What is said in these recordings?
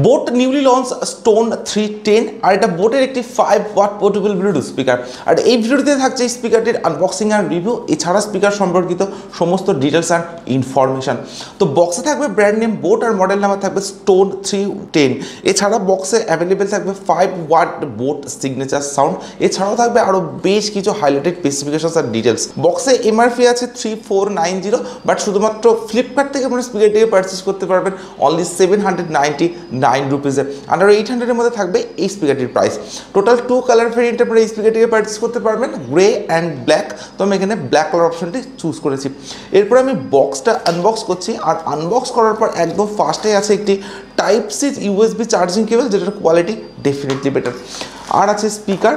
Boat newly launch stone 310 আর এটা বোটের একটি 5 ওয়াট পোর্টেবল ব্লুটুথ স্পিকার। আর এই ভিডিওতে থাকছে এই স্পিকারটির আনবক্সিং আর রিভিউ, এছাড়া স্পিকার সম্পর্কিত সমস্ত ডিটেলস আর ইনফরমেশন। তো বক্সে থাকবে ব্র্যান্ড নেম বোট আর মডেল নাম্বার থাকবে স্টোন 310। এছাড়া বক্সে অ্যাভেলেবেল থাকবে 5 ওয়াট বোট সিগনেচার সাউন্ড, এছাড়াও থাকবে আরও বেশ কিছু হাইলাইটেড স্পেসিফিকেশন আর ডিটেলস। বক্সে এমআরপি আছে 3490, বাট শুধুমাত্র ফ্লিপকার্ট থেকে আপনারা স্পিকারটিকে পারচেস করতে পারবেন অনলি 799 রুপিজে। আন্ডার 800-এর মধ্যে থাকবে এই স্পিকারটির প্রাইস। টোটাল 2 কালার ভেরিয়েন্ট আপনারা এই স্পিকারটিকে পারচেস করতে পারবেন, গ্রে অ্যান্ড ব্ল্যাক। তো আমি এখানে ব্ল্যাক কালার অপশনটি চুজ করেছি। এরপর আমি বক্সটা আনবক্স করছি, আর আনবক্স করার পর একদম ফার্স্টে আছে একটি type C USB charging cable, যেটার কোয়ালিটি ডেফিনেটলি বেটার। আর আছে স্পিকার।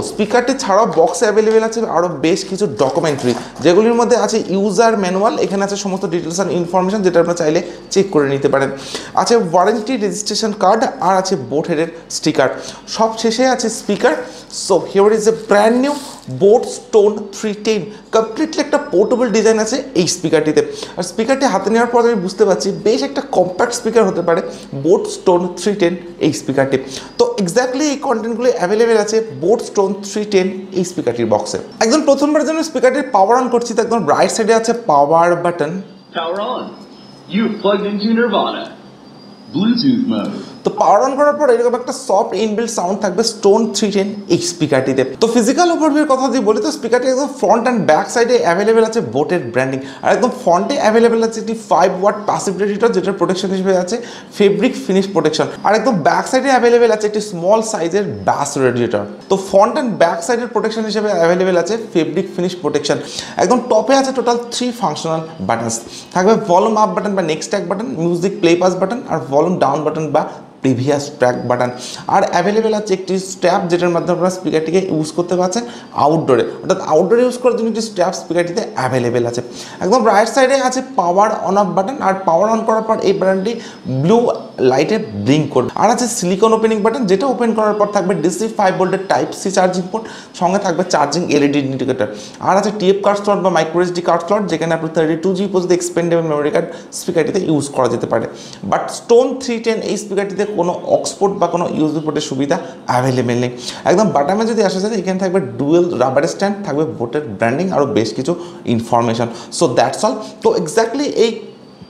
স্পিকারটি ছাড়াও বক্সে অ্যাভেলেবেল আছে আরও বেশ কিছু ডকুমেন্টারি, যেগুলির মধ্যে আছে ইউজার ম্যানুয়াল, এখানে আছে সমস্ত ডিটেলস অ্যান্ড ইনফরমেশন, যেটা আপনারা চাইলে চেক করে নিতে পারেন। আছে ওয়ারেন্টি রেজিস্ট্রেশন কার্ড, আর আছে বোট হেডের স্টিকার। সব শেষে আছে speaker. So here is a brand new boat stone 310। Completely একটা পোর্টেবল ডিজাইন আছে এই স্পিকারটিতে। আর স্পিকারটি হাতে নেওয়ার পর আমি বুঝতে পারছি বেশ একটা কম্প্যাক্ট স্পিকার হতে পারে বোট স্টোন 310 এই স্পিকারটি। তো এক্স্যাক্টলি এই কন্টেন্টগুলি অ্যাভেলেবেল আছে বোট স্টোন 310 এই স্পিকারটির বক্সে। একদম প্রথমবার জন্য স্পিকারটির পাওয়ার অন করছি, তো একদম রাইট সাইডে আছে power button. Power on. You've plugged into Nirvana. Bluetooth mode. তো পাওয়ার অন করার পর এরকম একটা সফট ইনবিল্ট সাউন্ড থাকবে স্টোন 310 এই স্পিকারটিতে। তো ফিজিক্যাল ওভারভিউর কথা যদি বলি, তো স্পিকারটি একদম ফ্রন্ট অ্যান্ড ব্যাক সাইডে অ্যাভেলেবেল আছে বোটের ব্র্যান্ডিং, আর একদম ফ্রন্টে অ্যাভেলেবেল আছে একটি 5 ওয়াট প্যাসিভ রেডিয়েটর, যেটার প্রোটেকশন হিসেবে আছে ফেব্রিক ফিনিশ প্রোটেকশন। আর একদম ব্যাক সাইডে অ্যাভেলেবেল আছে একটি স্মল সাইজের ব্যাস রেডিয়েটর। তো ফ্রন্ট অ্যান্ড ব্যাক সাইডের প্রোটেকশন হিসেবে অ্যাভেলেবেল আছে ফেব্রিক ফিনিশ প্রোটেকশন। একদম টপে আছে টোটাল 3 ফাংশনাল বাটনস থাকবে, ভলিউম আপ বাটন বা next track button, music play pause button, আর ভলিউম ডাউন বাটন বা প্রিভিয়াস ট্র্যাক বাটন। আর অ্যাভেলেবেল আছে একটি স্ট্র্যাপ, যেটার মাধ্যমে আপনারা স্পিকারটিকে ইউজ করতে পারছেন আউটডোরে, অর্থাৎ আউটডোরে ইউজ করার জন্য একটি স্ট্র্যাপ স্পিকারটিতে অ্যাভেলেবেল আছে। একদম রাইট সাইডে আছে পাওয়ার অন অফ বাটন, আর পাওয়ার অন করার পর এই বাটনটি ব্লু লাইটে ব্লিঙ্ক করবে। আর আছে সিলিকন ওপেনিং বাটন, যেটা ওপেন করার পর থাকবে ডিসি 5 ভোল্টের টাইপ সি চার্জিং পোর্ট, সঙ্গে থাকবে চার্জিং এলইডি ইন্ডিকেটর। আর আছে টিএফ কার্ড স্লট বা মাইক্রো এসডি কার্ড স্লট, যেখানে আপনি 32GB পর্যন্ত এক্সপেন্ডেবল মেমোরি কার্ড স্পিকারটিতে ইউজ করা যেতে পারে। বাট স্টোন 310 এই স্পিকারটিতে কোনো অক্সপোর্ট বা কোনো ইউএসবি পোর্টের সুবিধা অ্যাভেলেবেল নেই। একদম বাটামে যদি আসা যায়, এখানে থাকবে ডুয়েল রাবার স্ট্যান্ড, থাকবে বোটের ব্র্যান্ডিং, আরও বেশ কিছু ইনফরমেশন। So that's all. তো এক্স্যাক্টলি এই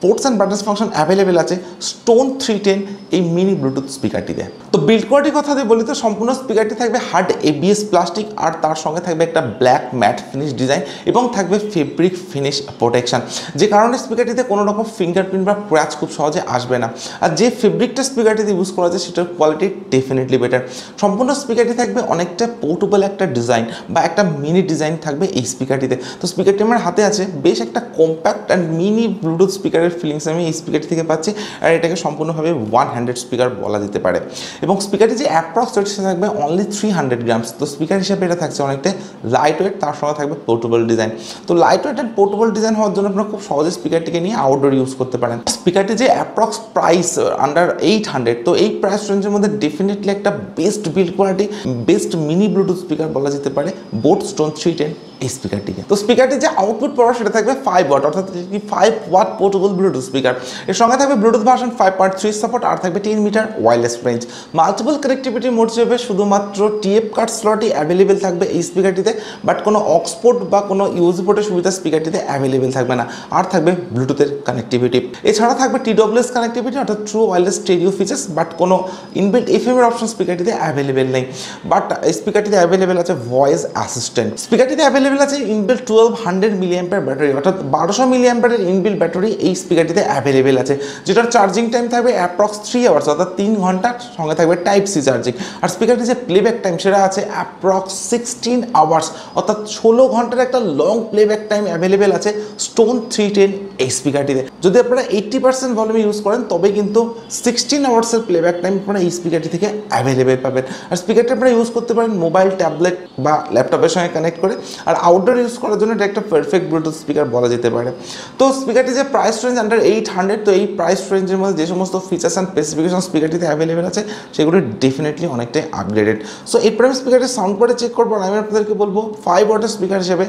ports and buttons function available আছে স্টোন 310 এই মিনি ব্লুটুথ স্পিকারটিতে। তো বিল্ড কোয়ালিটির কথা দিয়ে বলি, তো সম্পূর্ণ স্পিকারটি থাকবে হার্ড এবিএস প্লাস্টিক, আর তার সঙ্গে থাকবে একটা ব্ল্যাক ম্যাট ফিনিশ ডিজাইন, এবং থাকবে ফেব্রিক ফিনিশ প্রোটেকশন, যে কারণে স্পিকারটিতে কোনো রকম ফিঙ্গারপ্রিন্ট বা ক্র্যাচ খুব সহজে আসবে না। আর যে ফেব্রিকটা স্পিকারটিতে ইউজ করা যায় সেটার কোয়ালিটি ডেফিনেটলি বেটার। সম্পূর্ণ স্পিকারটি থাকবে অনেকটা পোর্টেবল একটা ডিজাইন বা একটা মিনি ডিজাইন থাকবে এই স্পিকারটিতে। তো স্পিকারটি আমার হাতে আছে, বেশ একটা কম্প্যাক্ট অ্যান্ড মিনি ব্লুটুথ স্পিকারের ফিলিংস আমি এই স্পিকারটি থেকে পাচ্ছি। আর এটাকে সম্পূর্ণভাবে 100 স্পিকার বলা যেতে পারে, এবং স্পিকারটি যে অ্যাপ্রক্স ওয়েট সেটা থাকবে অনলি 300 গ্রামস। তো স্পিকার হিসেবে এটা থাকছে অনেকটা লাইট ওয়েট, তার সঙ্গে থাকবে পোর্টেবল ডিজাইন। তো light weight and portable design হওয়ার জন্য আপনারা খুব সহজে স্পিকারটিকে নিয়ে আউটডোর ইউজ করতে পারেন। স্পিকারটি যে অ্যাপ্রক্স প্রাইস আন্ডার 800, তো এই প্রাইস রেঞ্জের মধ্যে ডেফিনেটলি একটা best build quality, best mini Bluetooth speaker বলা যেতে পারে বোট স্টোন 310 এই স্পিকারটিকে। তো স্পিকারটি যে আউটপুট পাওয়ার সেটা থাকবে 5 ওয়াট, অর্থাৎ 5 ওয়াট পোর্টেবল ব্লুটুথ স্পিকার। এর সঙ্গে থাকবে ব্লুটুথ ভার্সন 5.3 সাপোর্ট, আর থাকবে 10 metre wireless range. Multiple connectivity mode হিসেবে শুধুমাত্র টিএফ কার্ড স্লটই অ্যাভেলেবেল থাকবে এই স্পিকারটিতে, বাট কোনো অক্সপোর্ট বা কোনো ইউএসবি পোর্টের সুবিধা স্পিকারটিতে অ্যাভেলেবেল থাকবে না। আর থাকবে ব্লুটুথের কানেক্টিভিটি, এছাড়া থাকবে TWS কানেক্টিভিটি, অর্থাৎ true wireless stereo features, but কোনো ইনবিল্ট এফএম এর অপশন স্পিকারটিতে অ্যাভেলেবেল নেই। বাট এই স্পিকারটিতে অ্যাভেলেবেল আছে ভয়েস অ্যাসিস্ট্যান্ট। স্পিকারটিতে অ্যাভেলেবেল আছে ইনবিল্ট 1200 মিলিঅ্যাম্পিয়ার ব্যাটারি, অর্থাৎ 1200 মিলিঅ্যাম্পিয়ারের ইনবিল্ট ব্যাটারি এই স্পিকারটিতে অ্যাভেলেবেল আছে, যেটার চার্জিং টাইম থাকবে অ্যাপ্রক্স 3 আওয়ার্স, অর্থাৎ 3 ঘন্টা। সঙ্গে থাকবে টাইপ সি চার্জিং। আর স্পিকারটি যে প্লেব্যাক টাইম সেটা আছে অ্যাপ্রক্স 16 আওয়ার্স, অর্থাৎ 16 ঘন্টার একটা লং প্লেব্যাক টাইম অ্যাভেলেবেল আছে স্টোন 310 এই স্পিকারটিতে। যদি আপনারা 80% ভলিউমে ইউজ করেন, তবে কিন্তু 16 আওয়ার্সের প্লেব্যাক টাইম আপনারা এই স্পিকারটি থেকে অ্যাভেলেবেল পাবেন। আর স্পিকারটি আপনারা ইউজ করতে পারেন মোবাইল, ট্যাবলেট বা ল্যাপটপের সঙ্গে কানেক্ট করে। আর আউটডোর ইউজ করার জন্য এটা একটা পারফেক্ট ব্লুটুথ স্পিকার বলা যেতে পারে। তো স্পিকারটি যে প্রাইস রেঞ্জ আন্ডার 800, তো এই প্রাইস রেঞ্জের মধ্যে যে সমস্ত ফিচার্স অ্যান্ড স্পেসিফিকেশন স্পিকারটিতে অ্যাভেলেবেল আছে সেগুলো ডেফিনেটলি অনেকটাই আপগ্রেডেড। সো এরপরে আমি স্পিকারটির সাউন্ড কোয়ালিটি চেক করবো, আর আমি আপনাদেরকে বলবো 5 ওয়াটের স্পিকার হিসেবে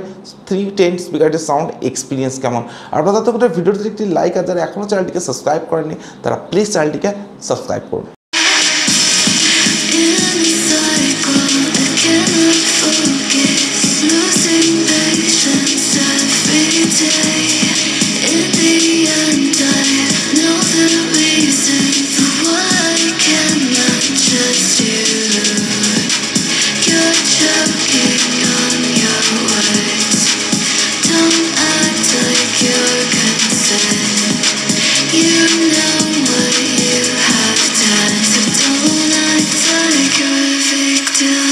310 স্পিকারটির সাউন্ড এক্সপিরিয়েন্স কেমন। আর আপনারা ততক্ষণ ভিডিওটিতে একটি লাইক, আর যারা এখনও চ্যানেলটিকে সাবস্ক্রাইব করেননি তারা প্লিজ চ্যানেলটিকে সাবস্ক্রাইব করুন। losing patience every day. In the end, I know the reason for why I cannot trust you. You're choking on your words. Don't act like you're concerned. You know what you have done, so don't act like you're a victim.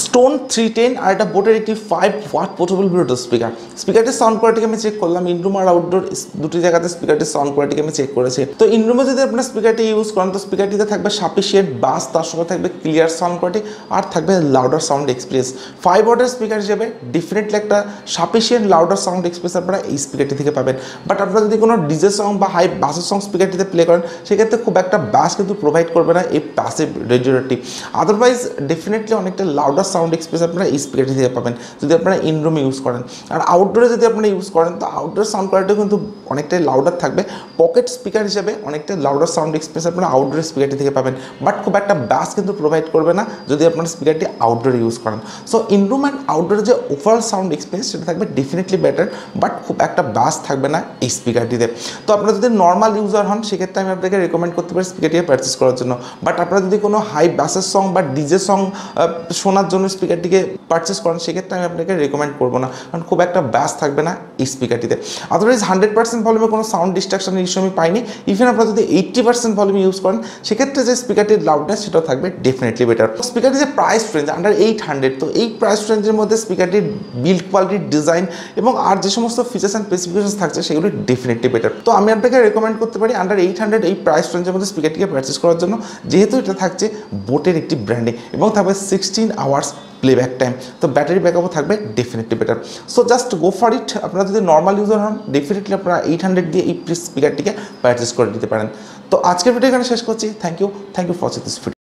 Stone 310 আর এটা বোটের একটি 5 watt portable Bluetooth speaker. স্পিকারটির sound কোয়ালিটিকে আমি check করলাম, ইনরুম আর outdoor দুটি জায়গাতে স্পিকারটির সাউন্ড কোয়ালিটিকে আমি চেক করেছি। তো ইনরুমে যদি আপনার স্পিকারটি ইউজ করেন তো স্পিকারটিতে থাকবে সাফিসিয়েন্ট বাস, তার সঙ্গে থাকবে ক্লিয়ার সাউন্ড কোয়ালিটি আর থাকবে লাউডার সাউন্ড এক্সপিরিয়েন্স। 5 ওয়াটের স্পিকার হিসেবে ডেফিনেটলি একটা সাফিসিয়েন্ট লাউডার সাউন্ড এক্সপিরিয়েন্স আপনারা এই স্পিকারটি থেকে পাবেন। বাট আপনারা যদি কোনো ডিজে সং বা হাই বাসের সং স্পিকারটিতে প্লে করেন সেক্ষেত্রে খুব একটা বাস কিন্তু প্রোভাইড করবে না এই প্যাসিভ রেডিওটি। আদারওয়াইজ ডেফিনেটলি অনেকটা লাউডার সাউন্ড এক্সপিরিয়েন্স আপনারা এই স্পিকারটি থেকে পাবেন যদি আপনারা ইনরুমে ইউজ করেন। আর আউটডোরে যদি আপনারা ইউজ করেন তো আউটডোর সাউন্ড কোয়ালিটি কিন্তু অনেকটাই লাউডার থাকবে। পকেট স্পিকার হিসেবে অনেকটা লাউডার সাউন্ড এক্সপিরিয়েন্স আপনারা আউটডোর স্পিকারটি থেকে পাবেন, বাট খুব একটা বাস কিন্তু প্রোভাইড করবে না যদি আপনারা স্পিকারটি আউটডোরে ইউজ করেন। সো ইনরুম অ্যান্ড আউটডোরের যে ওভারঅল সাউন্ড এক্সপিরিয়েন্স সেটা থাকবে ডেফিনেটলি বেটার, বাট খুব একটা বাস থাকবে না এই স্পিকারটিতে। তো আপনারা যদি নর্মাল ইউজার হন সেক্ষেত্রে আমি আপনাকে রেকমেন্ড করতে পারি স্পিকারটিকে পারচেস করার জন্য। বাট আপনারা যদি কোনো হাই বাসের সং বা ডিজে সং শোনার জন্য স্পিকারটিকে পারচেস করেন সেক্ষেত্রে আমি আপনাকে রেকমেন্ড করবো না, কারণ খুব একটা ব্যাস থাকবে না এই স্পিকারটিতে। আদারওয়াইজ 100% ভলিউমে কোনো সাউন্ড ডিস্ট্রাকশনের ইস্যু আমি পাইনি। ইভেন আপনারা যদি 80% ভলিউম ইউজ করেন সেক্ষেত্রে যে স্পিকারটির লাউডনেস সেটাও থাকবে ডেফিনেটলি বেটার। স্পিকারটির যে প্রাইস রেঞ্জ আন্ডার 800, তো এই প্রাইস রেঞ্জের মধ্যে স্পিকারটির বিল্ড কোয়ালিটি, ডিজাইন এবং আর যে সমস্ত ফিচার্স অ্যান্ড স্পেসিফিকেশন থাকছে সেগুলি ডেফিনেটলি বেটার। তো আমি আপনাকে রেকমেন্ড করতে পারি আন্ডার 800 এই প্রাইস রেঞ্জের মধ্যে স্পিকারটিকে পারচেস করার জন্য, যেহেতু এটা থাকছে বোটের একটি ব্র্যান্ডিং এবং থাকবে 16 আওয়ার্স প্লেব্যাক টাইম, তো ব্যাটারি ব্যাকআপও থাকবে definitely better. So just go for it. আপনারা যদি নর্মাল ইউজার হন ডেফিনেটলি আপনারা 800 দিয়ে এই স্পিকারটিকে পারচেস করে দিতে পারেন। তো আজকের ভিডিও এখানে শেষ করছি। Thank you for watching this video.